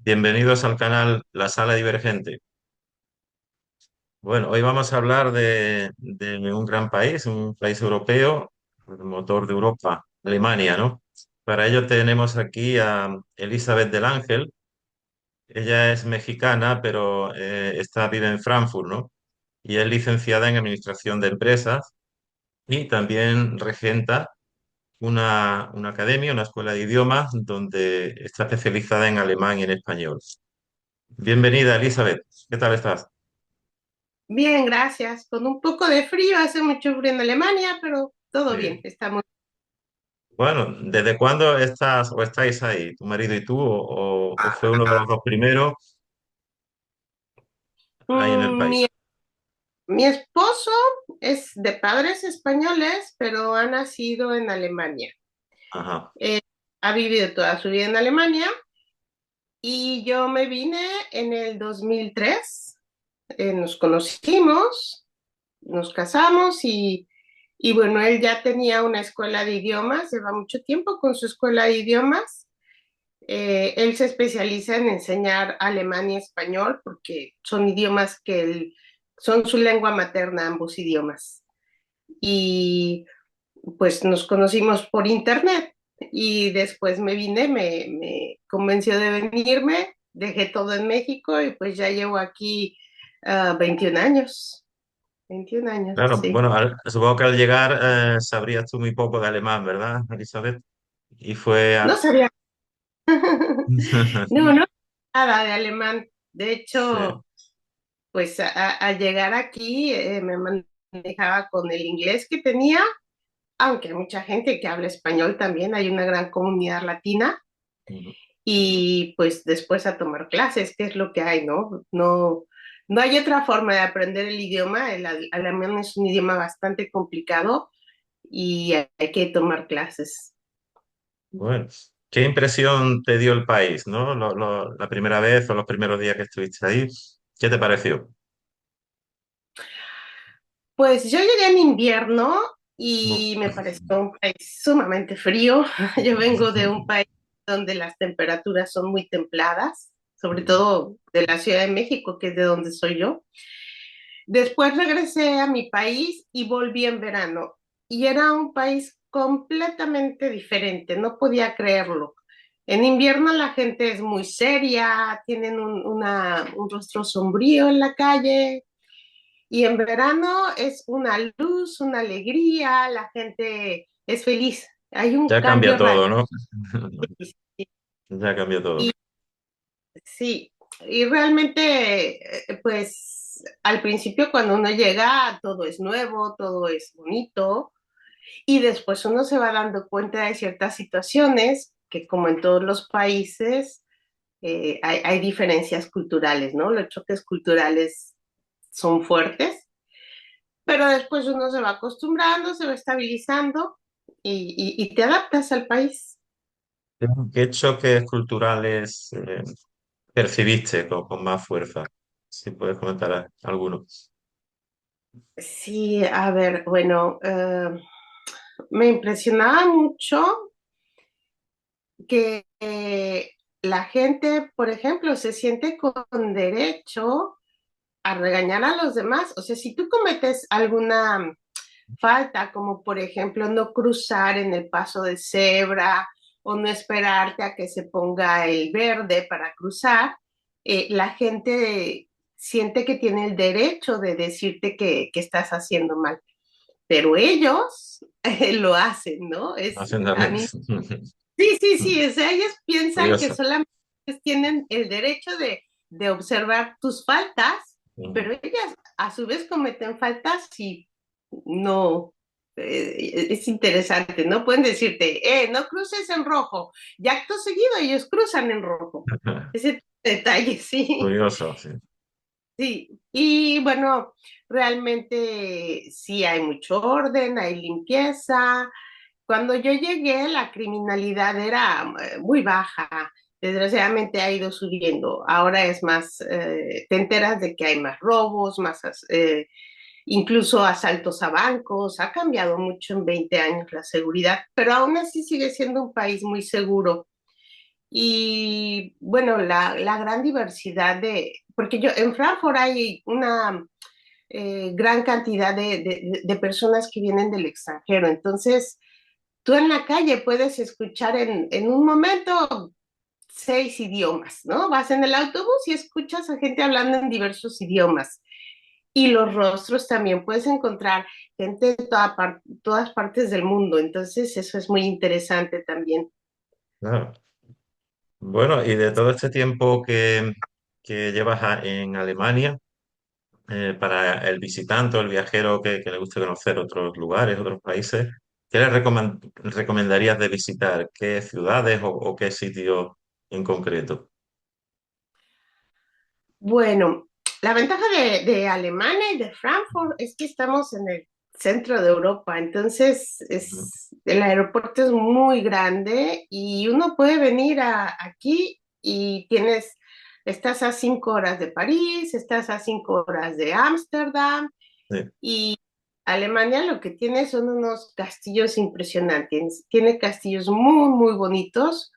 Bienvenidos al canal La Sala Divergente. Bueno, hoy vamos a hablar de un gran país, un país europeo, el motor de Europa, Alemania, ¿no? Para ello tenemos aquí a Elizabeth del Ángel. Ella es mexicana, pero vive en Frankfurt, ¿no? Y es licenciada en Administración de Empresas y también regenta una academia, una escuela de idiomas, donde está especializada en alemán y en español. Bienvenida, Elizabeth. ¿Qué tal estás? Bien, gracias. Con un poco de frío, hace mucho frío en Alemania, pero todo bien, Sí. estamos. Bueno, ¿desde cuándo estás o estáis ahí, tu marido y tú, o fue uno de los dos primeros ahí en el Mm, país? Mi, mi esposo es de padres españoles, pero ha nacido en Alemania. Ajá. Eh, Ha vivido toda su vida en Alemania y yo me vine en el 2003. Nos conocimos, nos casamos y bueno, él ya tenía una escuela de idiomas, lleva mucho tiempo con su escuela de idiomas. Él se especializa en enseñar alemán y español porque son idiomas son su lengua materna, ambos idiomas. Y pues nos conocimos por internet y después me vine, me convenció de venirme, dejé todo en México y pues ya llevo aquí 21 años. 21 años, Claro, sí. bueno, supongo que al llegar sabrías tú muy poco de alemán, ¿verdad, Elizabeth? Y fue No a... sabía, no, nada de alemán. De Sí. hecho, pues al llegar aquí me manejaba con el inglés que tenía, aunque hay mucha gente que habla español también, hay una gran comunidad latina, Ujú. y pues después a tomar clases, que es lo que hay, ¿no? No, no hay otra forma de aprender el idioma, el alemán es un idioma bastante complicado y hay que tomar clases. Bueno, ¿qué impresión te dio el país, ¿no? La primera vez o los primeros días que estuviste ahí, ¿qué te pareció? Pues yo llegué en invierno Uf. y me pareció un país sumamente frío. Yo vengo de un país donde las temperaturas son muy templadas, sobre todo de la Ciudad de México, que es de donde soy yo. Después regresé a mi país y volví en verano. Y era un país completamente diferente, no podía creerlo. En invierno la gente es muy seria, tienen un rostro sombrío en la calle, y en verano es una luz, una alegría, la gente es feliz. Hay un Ya cambia cambio todo, radical. ¿no? Ya cambia todo. Y sí, y realmente, pues al principio cuando uno llega, todo es nuevo, todo es bonito, y después uno se va dando cuenta de ciertas situaciones que, como en todos los países, hay diferencias culturales, ¿no? Los choques culturales son fuertes, pero después uno se va acostumbrando, se va estabilizando y te adaptas al país. ¿Qué choques culturales percibiste con más fuerza? Si puedes comentar algunos. Sí, a ver, bueno, me impresionaba mucho que la gente, por ejemplo, se siente con derecho a regañar a los demás. O sea, si tú cometes alguna falta, como por ejemplo no cruzar en el paso de cebra o no esperarte a que se ponga el verde para cruzar, la gente siente que tiene el derecho de decirte que estás haciendo mal, pero ellos lo hacen, ¿no? Hacen A también. mí, sí, sí, sí, o sea, ellos piensan que Curioso. solamente tienen el derecho de observar tus faltas, Ujú. pero ellas a su vez cometen faltas y no, es interesante, ¿no? Pueden decirte, no cruces en rojo, y acto seguido ellos cruzan en rojo. Ese detalle, sí, Curioso, sí. sí. Y bueno, realmente sí hay mucho orden, hay limpieza. Cuando yo llegué, la criminalidad era muy baja. Desgraciadamente ha ido subiendo. Ahora es más, te enteras de que hay más robos, incluso asaltos a bancos. Ha cambiado mucho en 20 años la seguridad, pero aún así sigue siendo un país muy seguro. Y bueno, la gran diversidad porque yo en Frankfurt hay una gran cantidad de personas que vienen del extranjero. Entonces, tú en la calle puedes escuchar en un momento 6 idiomas, ¿no? Vas en el autobús y escuchas a gente hablando en diversos idiomas. Y los rostros también puedes encontrar gente de todas partes del mundo. Entonces, eso es muy interesante también. Claro. Bueno, y de todo este tiempo que llevas en Alemania, para el visitante o el viajero que le guste conocer otros lugares, otros países, ¿qué le recomendarías de visitar? ¿Qué ciudades o qué sitios en concreto? Bueno, la ventaja de Alemania y de Frankfurt es que estamos en el centro de Europa, entonces Ujú. el aeropuerto es muy grande y uno puede venir aquí y estás a 5 horas de París, estás a 5 horas de Ámsterdam Sí. y Alemania lo que tiene son unos castillos impresionantes, tiene castillos muy, muy bonitos.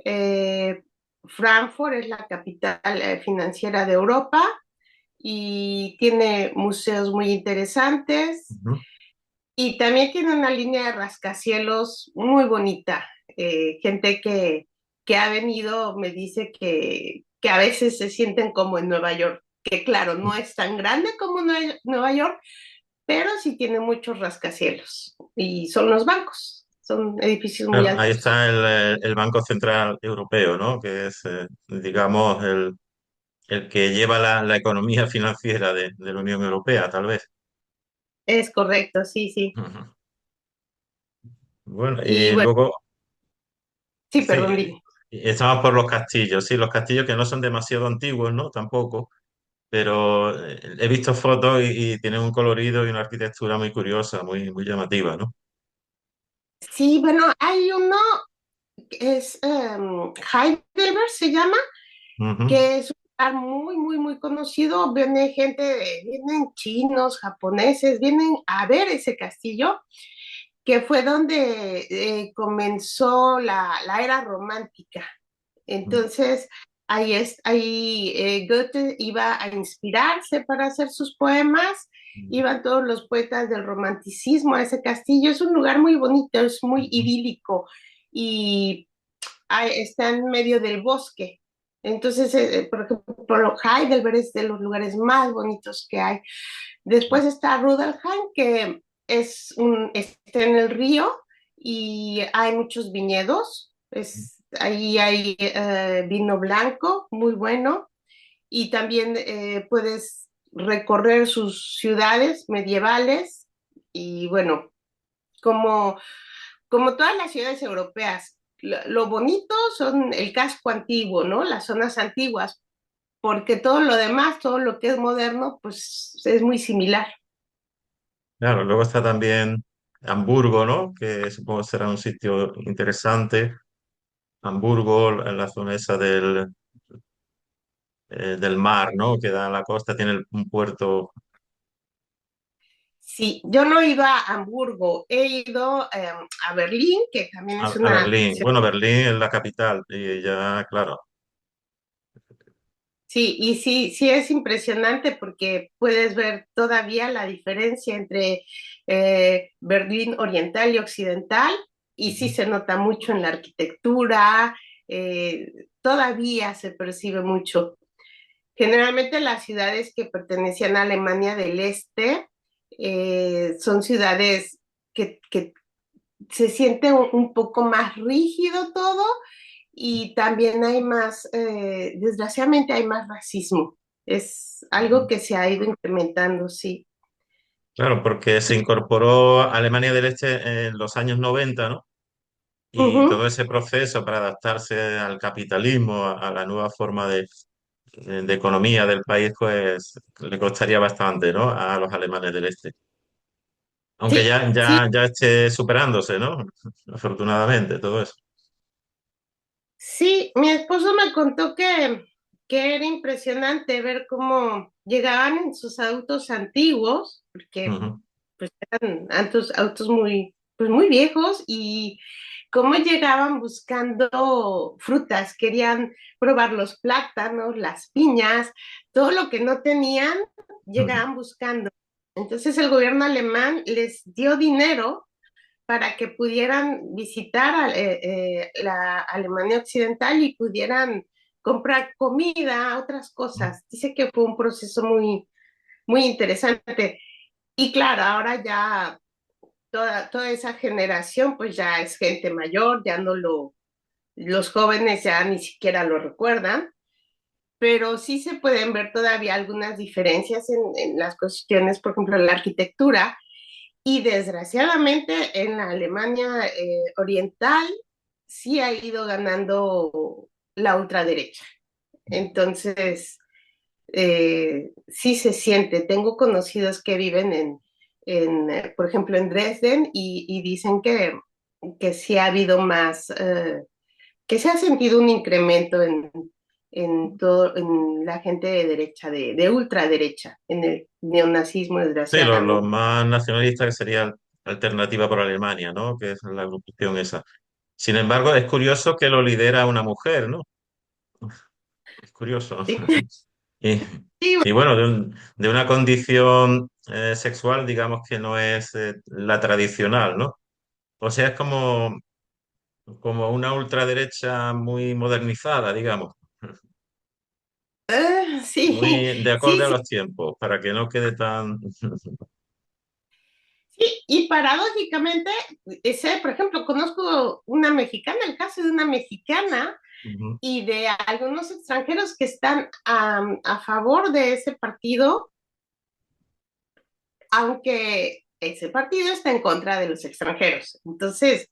eh, Frankfurt es la capital financiera de Europa y tiene museos muy interesantes Ujú. y también tiene una línea de rascacielos muy bonita. Gente que ha venido me dice que a veces se sienten como en Nueva York, que claro, no es tan grande como Nueva York, pero sí tiene muchos rascacielos y son los bancos, son edificios muy Claro, ahí altos. está el Banco Central Europeo, ¿no? Que es, digamos, el que lleva la economía financiera de la Unión Europea, tal vez. Es correcto, sí, sí. Ujú. Bueno, Y y bueno, luego, sí, sí, perdón, dime. estamos por los castillos, sí, los castillos que no son demasiado antiguos, ¿no? Tampoco, pero he visto fotos y tienen un colorido y una arquitectura muy curiosa, muy llamativa, ¿no? Sí, bueno, hay uno que es Heidelberg, se llama, Ujú. que es un lugar muy, muy, muy conocido. Vienen chinos, japoneses, vienen a ver ese castillo, que fue donde comenzó la era romántica. Entonces, ahí Goethe iba a inspirarse para hacer sus poemas, iban todos los poetas del romanticismo a ese castillo. Es un lugar muy bonito, es muy Ujú. idílico y está en medio del bosque. Entonces, por ejemplo, Heidelberg es de los lugares más bonitos que hay. Después está Rudolheim, que está en el río y hay muchos viñedos. Ahí hay vino blanco muy bueno y también puedes recorrer sus ciudades medievales y bueno, como, como todas las ciudades europeas, lo bonito son el casco antiguo, ¿no? Las zonas antiguas, porque todo lo demás, todo lo que es moderno, pues es muy similar. Claro, luego está también Hamburgo, ¿no? Que supongo será un sitio interesante. Hamburgo, en la zona esa del mar, ¿no? Que da a la costa, tiene un puerto Sí, yo no he ido a Hamburgo, he ido a Berlín, que también es a una Berlín. ciudad. Bueno, Berlín es la capital y ya, claro. Sí, y sí, sí es impresionante porque puedes ver todavía la diferencia entre Berlín oriental y occidental, y sí Ujú. se nota mucho en la arquitectura, todavía se percibe mucho. Generalmente las ciudades que pertenecían a Alemania del Este son ciudades que se siente un poco más rígido todo y también hay más, desgraciadamente hay más racismo. Es algo Ujú. que se ha ido incrementando, sí. Claro, porque se incorporó a Alemania del Este en los años 90, ¿no? Y Ujú. todo ese proceso para adaptarse al capitalismo, a la nueva forma de economía del país, pues le costaría bastante, ¿no? A los alemanes del Este. Aunque Sí, sí, ya esté superándose, ¿no? Afortunadamente, todo eso. sí. Mi esposo me contó que era impresionante ver cómo llegaban en sus autos antiguos, porque Ujú. pues eran autos muy pues muy viejos y cómo llegaban buscando frutas, querían probar los plátanos, las piñas, todo lo que no tenían, Ujú. llegaban buscando. Entonces el gobierno alemán les dio dinero para que pudieran visitar la Alemania Occidental y pudieran comprar comida, otras cosas. Dice que fue un proceso muy interesante. Y claro, ahora ya toda esa generación pues ya es gente mayor, ya no los jóvenes ya ni siquiera lo recuerdan, pero sí se pueden ver todavía algunas diferencias en las cuestiones, por ejemplo, en la arquitectura, y desgraciadamente en la Alemania oriental sí ha ido ganando la ultraderecha. Entonces, sí se siente. Tengo conocidos que viven por ejemplo, en Dresden y dicen que sí ha habido más, que se ha sentido un incremento en la gente de derecha, de ultraderecha, en el neonazismo, Sí, los desgraciadamente. más nacionalistas que sería Alternativa por Alemania, ¿no? Que es la agrupación esa. Sin embargo, es curioso que lo lidera una mujer, ¿no? Es curioso. Sí, Y, sí, y bueno, de una condición sexual, digamos que no es la tradicional, ¿no? O sea, es como una ultraderecha muy modernizada, digamos, sí, muy de sí, acorde a sí, los tiempos, para que no quede tan... sí. Y paradójicamente, ese, por ejemplo, conozco una mexicana, el caso de una mexicana Ujú, y de algunos extranjeros que están a favor de ese partido, aunque ese partido está en contra de los extranjeros. Entonces,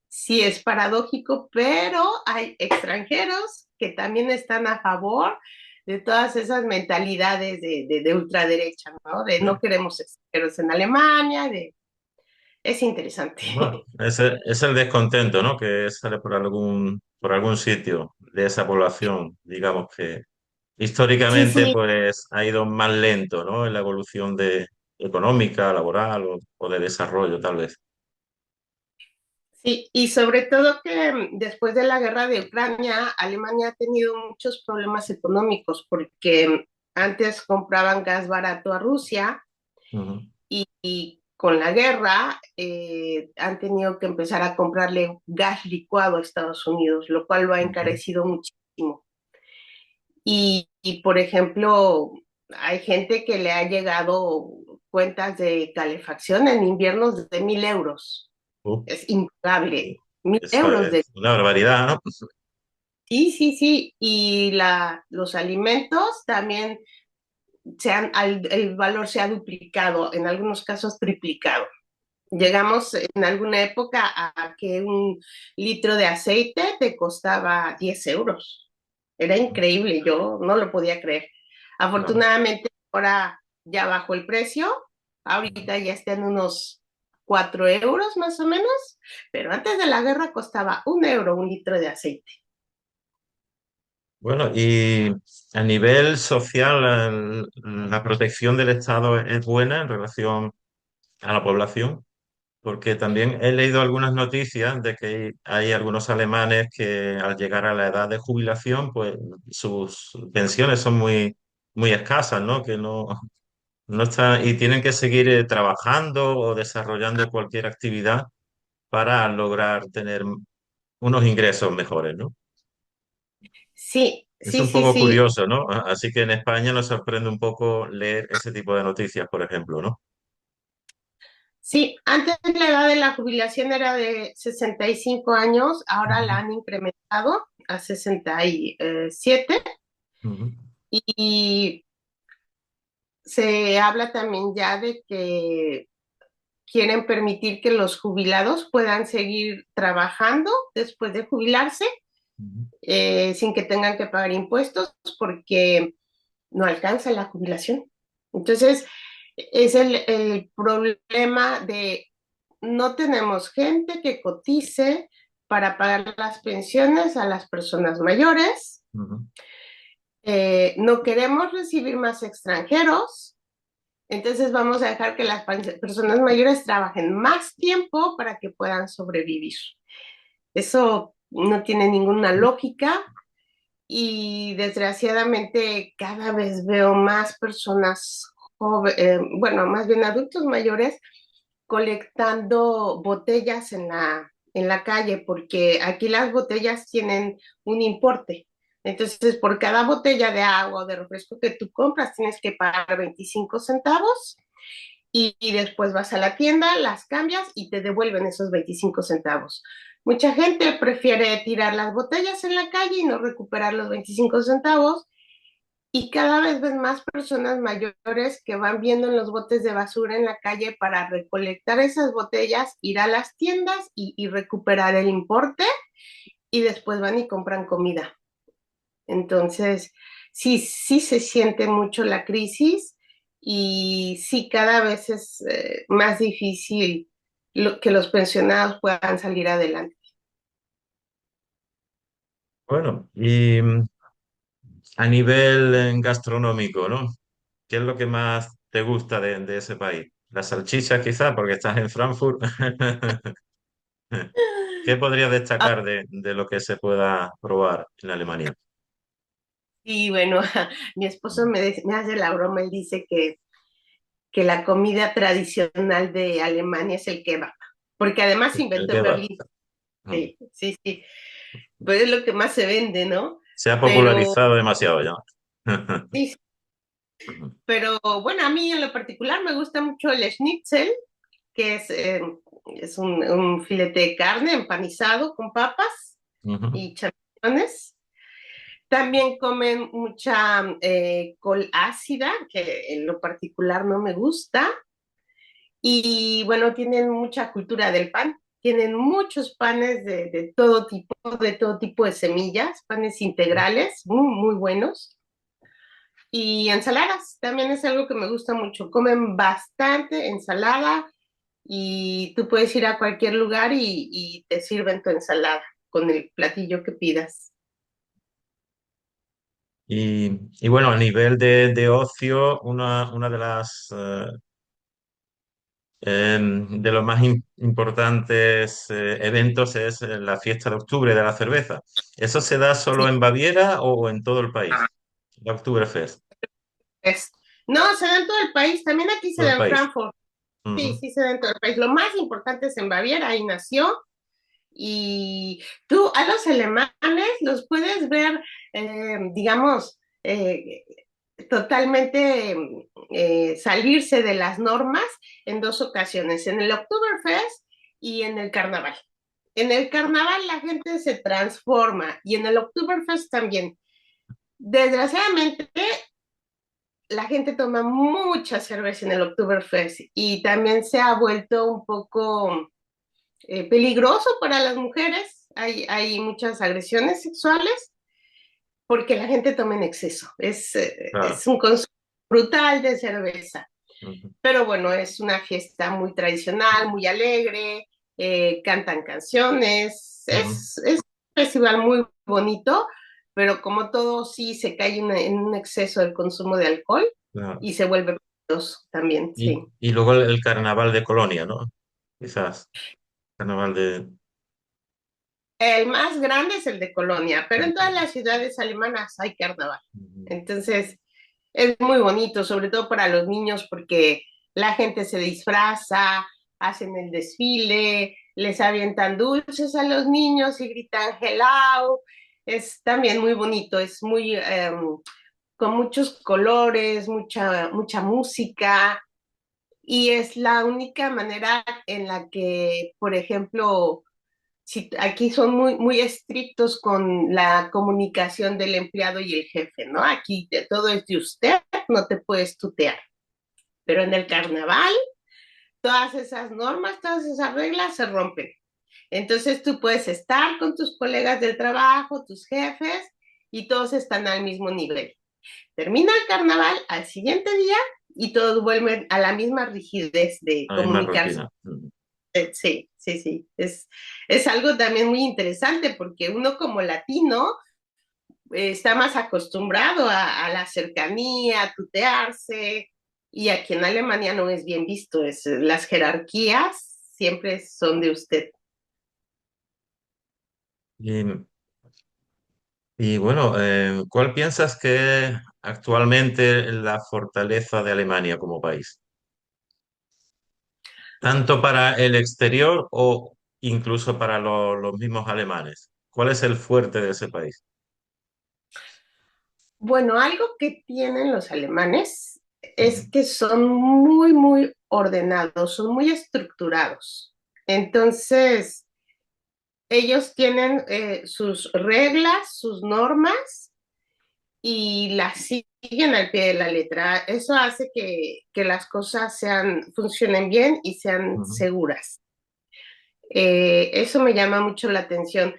sí es paradójico, pero hay extranjeros que también están a favor de todas esas mentalidades de ultraderecha, ¿no? De no sí. queremos extranjeros en Alemania, es interesante. Bueno, ese es el descontento, ¿no? Que sale por algún sitio de esa población, digamos que Sí, históricamente sí, pues ha ido más lento, ¿no? En la evolución económica, laboral o de desarrollo, tal vez. sí, y sobre todo que después de la guerra de Ucrania, Alemania ha tenido muchos problemas económicos porque antes compraban gas barato a Rusia Ujú, y con la guerra han tenido que empezar a comprarle gas licuado a Estados Unidos, lo cual lo ha ujú. encarecido muchísimo. Por ejemplo, hay gente que le ha llegado cuentas de calefacción en inviernos de 1.000 euros. Uh, Es impagable. mil Eso euros de... es una barbaridad, ¿no? Sí, sí, sí. Y los alimentos también el valor se ha duplicado, en algunos casos triplicado. Llegamos en alguna época a que un litro de aceite te costaba 10 euros. Era increíble, yo no lo podía creer. Claro. Afortunadamente ahora ya bajó el precio, ahorita ya está en unos 4 euros más o menos, pero antes de la guerra costaba 1 euro un litro de aceite. Bueno, y a nivel social, la protección del Estado es buena en relación a la población, porque también he leído algunas noticias de que hay algunos alemanes que al llegar a la edad de jubilación, pues sus pensiones son muy, muy escasas, ¿no? Que no están, y tienen que seguir trabajando o desarrollando cualquier actividad para lograr tener unos ingresos mejores, ¿no? Sí, Es sí, un sí, poco sí. curioso, ¿no? Así que en España nos sorprende un poco leer ese tipo de noticias, por ejemplo, ¿no? Sí, antes la edad de la jubilación era de 65 años, ahora la Ujú, han incrementado a 67 ujú, y se habla también ya de que quieren permitir que los jubilados puedan seguir trabajando después de jubilarse ujú. sin que tengan que pagar impuestos porque no alcanza la jubilación. Entonces, es el problema de no tenemos gente que cotice para pagar las pensiones a las personas mayores, Ujú. no queremos recibir más extranjeros, Entonces vamos a dejar que las personas mayores trabajen más tiempo para que puedan sobrevivir. Eso no tiene ninguna lógica y desgraciadamente cada vez veo más personas jóvenes, bueno, más bien adultos mayores colectando botellas en la calle, porque aquí las botellas tienen un importe. Entonces, por cada botella de agua o de refresco que tú compras, tienes que pagar 25 centavos y después vas a la tienda, las cambias y te devuelven esos 25 centavos. Mucha gente prefiere tirar las botellas en la calle y no recuperar los 25 centavos y cada vez ven más personas mayores que van viendo en los botes de basura en la calle para recolectar esas botellas, ir a las tiendas y recuperar el importe y después van y compran comida. Entonces, sí, sí se siente mucho la crisis y sí cada vez es más difícil que los pensionados puedan salir adelante. Bueno, y a nivel gastronómico, ¿no? ¿Qué es lo que más te gusta de ese país? La salchicha quizá, porque estás en Frankfurt. ¿Qué podrías Ah, destacar de lo que se pueda probar en Alemania? y bueno, mi esposo me hace la broma, él dice que la comida tradicional de Alemania es el kebab, porque además se El inventó en kebab. Berlín. Sí, sí, sí, pues es lo que más se vende, ¿no? Se ha Pero popularizado demasiado ya. sí, pero bueno, a mí en lo particular me gusta mucho el schnitzel, que es un filete de carne empanizado con papas Ujú. y champiñones. También comen mucha col ácida, que en lo particular no me gusta. Y bueno, tienen mucha cultura del pan. Tienen muchos panes de todo tipo de semillas, panes integrales, muy, muy buenos. Y ensaladas, también es algo que me gusta mucho. Comen bastante ensalada y tú puedes ir a cualquier lugar y te sirven tu ensalada con el platillo que pidas. Y bueno, a nivel de ocio, una de las de los más importantes eventos es la fiesta de octubre de la cerveza. ¿Eso se da solo Sí, en Baviera o en todo el país? La Oktoberfest, es. No, se da en todo el país, también aquí se todo da el en país. Frankfurt. Sí, Ujú. sí se da en todo el país. Lo más importante es en Baviera, ahí nació. Y tú a los alemanes los puedes ver, digamos, totalmente salirse de las normas en dos ocasiones, en el Oktoberfest y en el carnaval. En el carnaval la gente se transforma y en el Oktoberfest también. Desgraciadamente, la gente toma mucha cerveza en el Oktoberfest y también se ha vuelto un poco peligroso para las mujeres. Hay muchas agresiones sexuales porque la gente toma en exceso. Claro. Es un consumo brutal de cerveza. Ujú. Pero bueno, es una fiesta muy tradicional, muy alegre, cantan canciones, Ujú. es un festival muy bonito, pero como todo sí se cae en un exceso del consumo de alcohol Claro. y se vuelve peligroso también, sí. Y luego el carnaval de Colonia, ¿no? Quizás. Carnaval de... El más grande es el de Colonia, pero en todas Ujú. las ciudades alemanas hay carnaval. Ujú. Entonces, es muy bonito, sobre todo para los niños, porque la gente se disfraza, hacen el desfile, les avientan dulces a los niños y gritan hello. Es también muy bonito, es muy con muchos colores, mucha música, y es la única manera en la que, por ejemplo, si aquí son muy, muy estrictos con la comunicación del empleado y el jefe, ¿no? Aquí todo es de usted, no te puedes tutear. Pero en el carnaval, todas esas normas, todas esas reglas se rompen. Entonces tú puedes estar con tus colegas del trabajo, tus jefes, y todos están al mismo nivel. Termina el carnaval al siguiente día y todos vuelven a la misma rigidez de La misma comunicarse. rutina. Ujú. Sí, sí, sí. Es algo también muy interesante porque uno como latino está más acostumbrado a la cercanía, a tutearse. y aquí en Alemania no es bien visto, las jerarquías siempre son de usted. Y, y bueno, ¿cuál piensas que es actualmente la fortaleza de Alemania como país? Tanto para el exterior o incluso para los mismos alemanes. ¿Cuál es el fuerte de ese país? Bueno, algo que tienen los alemanes es Ujú, que son muy, muy ordenados, son muy estructurados. Entonces, ellos tienen sus reglas, sus normas y las siguen al pie de la letra. Eso hace que las cosas funcionen bien y sean ujú. seguras. Eso me llama mucho la atención.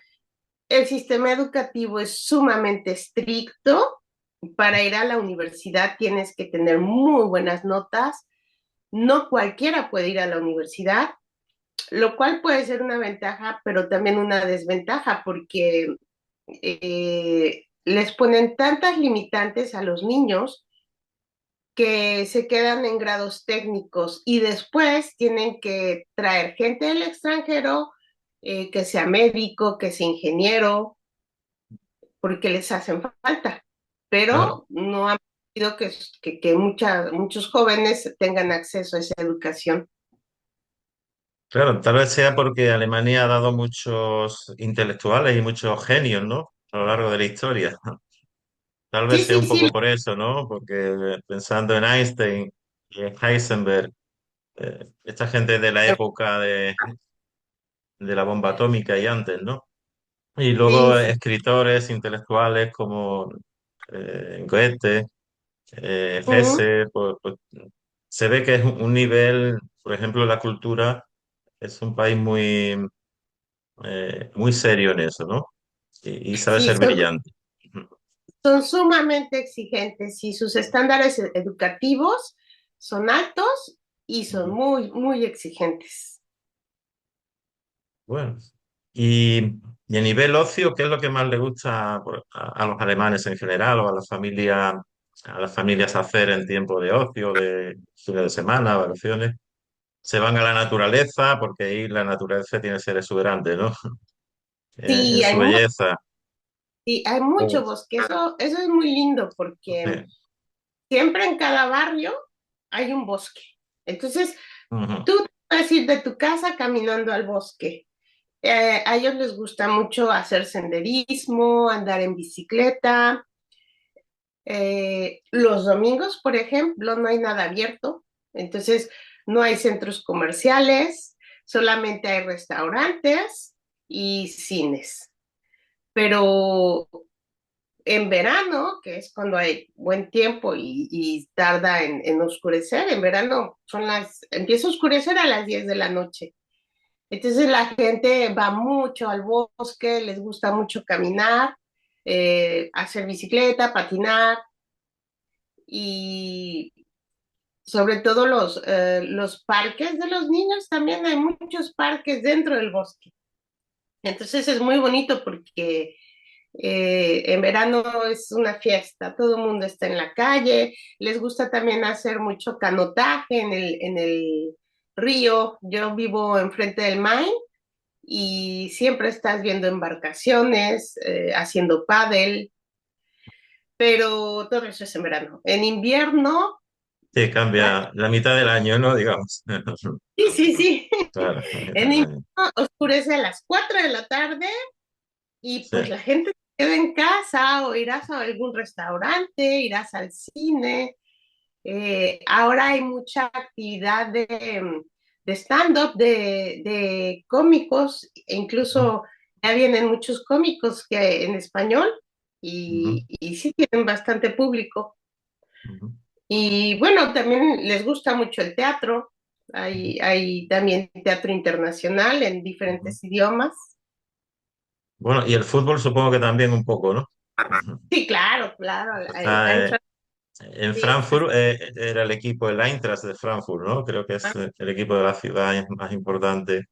El sistema educativo es sumamente estricto. Para ir a la universidad tienes que tener muy buenas notas. No cualquiera puede ir a la universidad, lo cual puede ser una ventaja, pero también una desventaja, porque les ponen tantas limitantes a los niños que se quedan en grados técnicos y después tienen que traer gente del extranjero, que sea médico, que sea ingeniero, porque les hacen falta, Claro, pero no ha permitido muchos jóvenes tengan acceso a esa educación. claro, tal vez sea porque Alemania ha dado muchos intelectuales y muchos genios, ¿no? A lo largo de la historia. Tal vez Sí, sea sí, un sí. poco por eso, ¿no? Porque pensando en Einstein y en Heisenberg, esta gente de la época de la bomba atómica y antes, ¿no? Y Sí, luego sí. escritores intelectuales como Goethe, Ujú. Hesse, pues, se ve que es un nivel, por ejemplo, la cultura es un país muy serio en eso, ¿no? Y sabe Sí, ser brillante. Ujú, son sumamente exigentes y sus estándares educativos son altos y son ujú. muy, muy exigentes. Bueno, y a nivel ocio, ¿qué es lo que más le gusta a los alemanes en general o a las familias hacer en tiempo de ocio, de fines de semana, vacaciones? Se van a la naturaleza, porque ahí la naturaleza tiene que ser exuberante, ¿no? En Sí, su belleza. hay mucho Oh. bosque. Eso es muy lindo porque Sí. siempre en cada barrio hay un bosque. Entonces, Ujú, tú puedes ir de tu casa caminando al bosque. A ellos les gusta mucho hacer senderismo, andar en bicicleta. Los domingos, por ejemplo, no hay nada abierto, entonces no hay centros comerciales, solamente hay restaurantes y cines. Pero en verano, que es cuando hay buen tiempo y tarda en oscurecer, en verano empieza a oscurecer a las 10 de la noche. Entonces la gente va mucho al bosque, les gusta mucho caminar, hacer bicicleta, patinar y sobre todo los parques de los niños, también hay muchos parques dentro del bosque. Entonces es muy bonito porque en verano es una fiesta, todo el mundo está en la calle, les gusta también hacer mucho canotaje en el río. Yo vivo enfrente del Main y siempre estás viendo embarcaciones, haciendo pádel, pero todo eso es en verano. En invierno, sí, cambia la mitad del año, ¿no? Digamos. sí, sí, sí. Claro, la mitad En del invierno año. oscurece a las 4 de la tarde y Sí. pues la gente se queda en casa o irás a algún restaurante, irás al cine. Ahora hay mucha actividad de stand-up, de cómicos, e Ujú, incluso ya vienen muchos cómicos que en español ujú, y sí tienen bastante público. ujú, Y bueno, también les gusta mucho el teatro. ujú, Hay también teatro internacional en ujú. diferentes idiomas. Bueno, y el fútbol supongo que también un poco, ¿no? Ujú. Sí, claro, claro. Está, en Sí, Frankfurt era el equipo, el Eintracht de Frankfurt, ¿no? Creo que es el equipo de la ciudad más importante.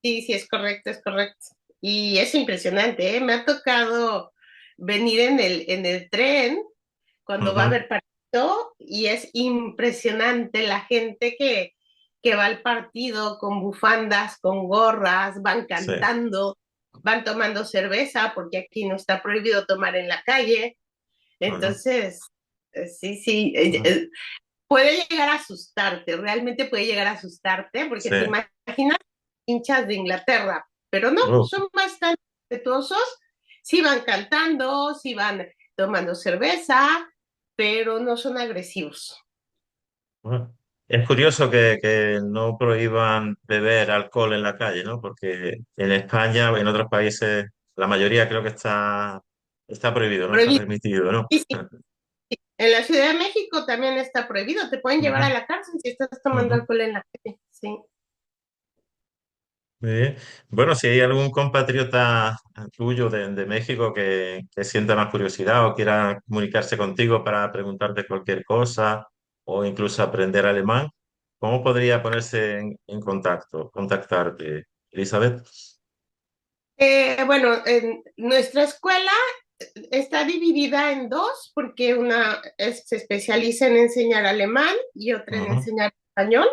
sí, sí, es correcto, es correcto. Y es impresionante, ¿eh? Me ha tocado venir en el tren cuando va a Ujú, haber partidos y es impresionante la gente que va al partido con bufandas, con gorras, van sí. cantando, van tomando cerveza, porque aquí no está prohibido tomar en la calle. Bueno, Entonces, sí, sí, bueno, puede llegar a asustarte, realmente puede llegar a asustarte, porque sí. te imaginas hinchas de Inglaterra, pero no, Uf, son bastante respetuosos, sí van cantando, sí van tomando cerveza, pero no son agresivos. bueno. Es curioso que no prohíban beber alcohol en la calle, ¿no? Porque en España, en otros países, la mayoría creo que está prohibido, no está Prohibido. permitido, ¿no? Sí, sí. En la Ciudad de México también está prohibido, te pueden llevar a Ujú, la cárcel si estás tomando ujú. alcohol en la calle. Sí. Muy bien. Bueno, si hay algún compatriota tuyo de México que sienta más curiosidad o quiera comunicarse contigo para preguntarte cualquier cosa o incluso aprender alemán, ¿cómo podría ponerse en contacto, contactarte, Elizabeth? Bueno, en nuestra escuela está dividida en dos, porque se especializa en enseñar alemán y otra en Ujú, enseñar español.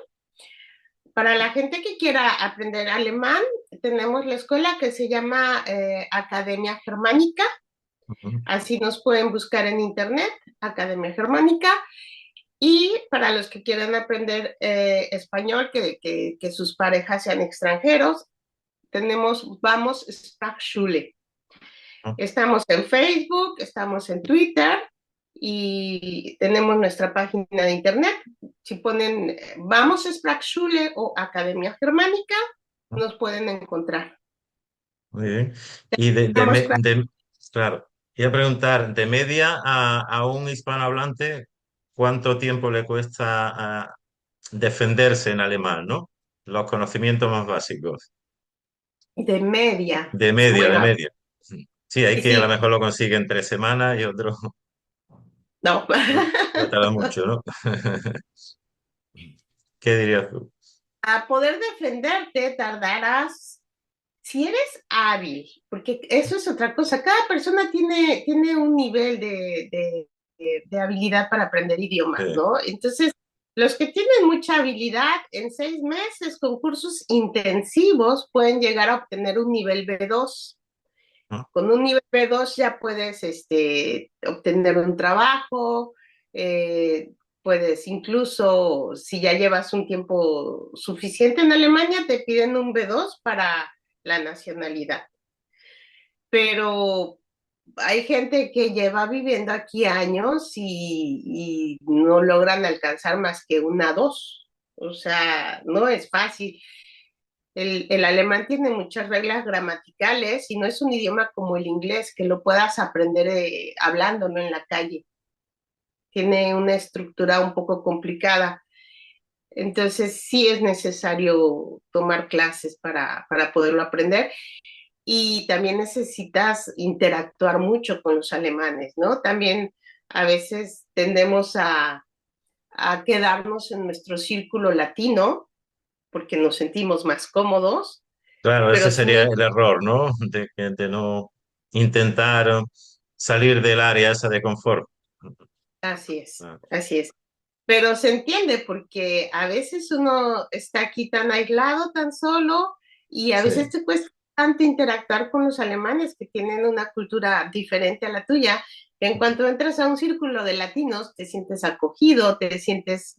Para la gente que quiera aprender alemán, tenemos la escuela que se llama Academia Germánica, ujú, así nos pueden buscar en internet, Academia Germánica. Y para los que quieran aprender español, que sus parejas sean extranjeros, tenemos Vamos Sprachschule. ujú. Estamos en Facebook, estamos en Twitter y tenemos nuestra página de internet. Si ponen Vamos Sprachschule o Academia Germánica, nos pueden encontrar. Muy bien. Y Vamos, claro, iba a preguntar, de media a un hispanohablante, ¿cuánto tiempo le cuesta defenderse en alemán, ¿no? Los conocimientos más básicos. de media. De media, de Bueno, media. Sí, hay quien a lo sí, mejor lo consigue en 3 semanas y otro no. puede tardar mucho, ¿no? ¿Qué dirías tú? A poder defenderte tardarás, si eres hábil, porque eso es otra cosa, cada persona tiene un nivel de habilidad para aprender idiomas, Sí, ¿no? Entonces, los que tienen mucha habilidad en 6 meses con cursos intensivos pueden llegar a obtener un nivel B2. ¿no? Con un nivel B2 ya puedes obtener un trabajo, eh, puedes incluso, si ya llevas un tiempo suficiente en Alemania, te piden un B2 para la nacionalidad. Pero hay gente que lleva viviendo aquí años y no logran alcanzar más que una dos. O sea, no es fácil. El alemán tiene muchas reglas gramaticales y no es un idioma como el inglés que lo puedas aprender hablándolo en la calle. Tiene una estructura un poco complicada. Entonces sí es necesario tomar clases para poderlo aprender y también necesitas interactuar mucho con los alemanes, ¿no? También a veces tendemos a quedarnos en nuestro círculo latino porque nos sentimos más cómodos, Claro, ese pero sin sería el error, ¿no? De no intentar salir del área esa de confort. así es, Ah, así es. Pero se entiende porque a veces uno está aquí tan aislado, tan solo, y a sí, veces te cuesta tanto interactuar con los alemanes que tienen una cultura diferente a la tuya. En cuanto entras a un círculo de latinos, te sientes acogido, te sientes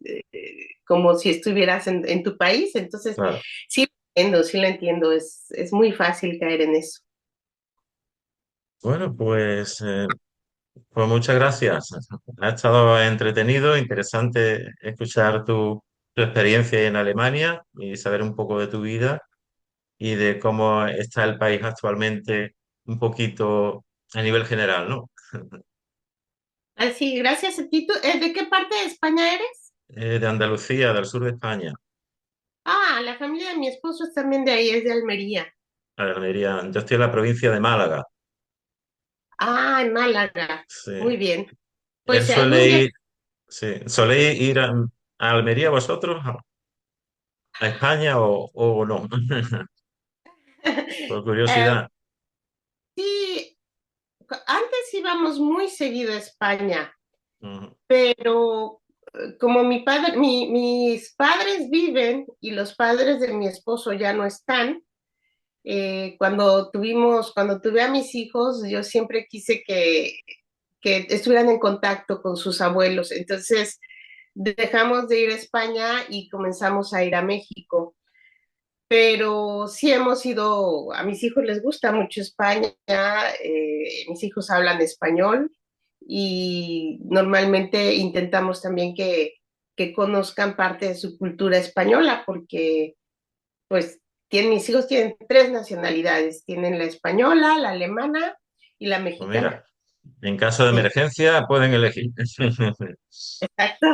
como si estuvieras en tu país. Entonces, claro. sí lo entiendo, es muy fácil caer en eso. Bueno, pues muchas gracias. Ha estado entretenido, interesante escuchar tu experiencia en Alemania y saber un poco de tu vida y de cómo está el país actualmente un poquito a nivel general, ¿no? Así, gracias a ti. ¿De qué parte de España eres? De Andalucía, del sur de España, Ah, la familia de mi esposo es también de ahí, es de Almería. a Almería. Yo estoy en la provincia de Málaga. Ah, en Málaga. Sí. Muy bien. Él Pues si suele algún día, ir, sí, ¿soléis ir a Almería vosotros, a España o no? Por eh, curiosidad. sí, antes íbamos muy seguido a España, Ujú. pero como mis padres viven y los padres de mi esposo ya no están, cuando tuve a mis hijos, yo siempre quise que estuvieran en contacto con sus abuelos. Entonces, dejamos de ir a España y comenzamos a ir a México. Pero sí hemos ido, a mis hijos les gusta mucho España, mis hijos hablan español y normalmente intentamos también que conozcan parte de su cultura española, porque pues mis hijos tienen tres nacionalidades, tienen la española, la alemana y la Pues mexicana. mira, en caso de Sí, emergencia pueden elegir. exacto.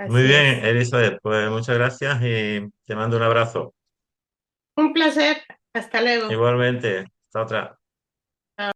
Muy Así bien, es. Elizabeth, pues muchas gracias y te mando un abrazo. Un placer. Hasta luego. Igualmente, hasta otra.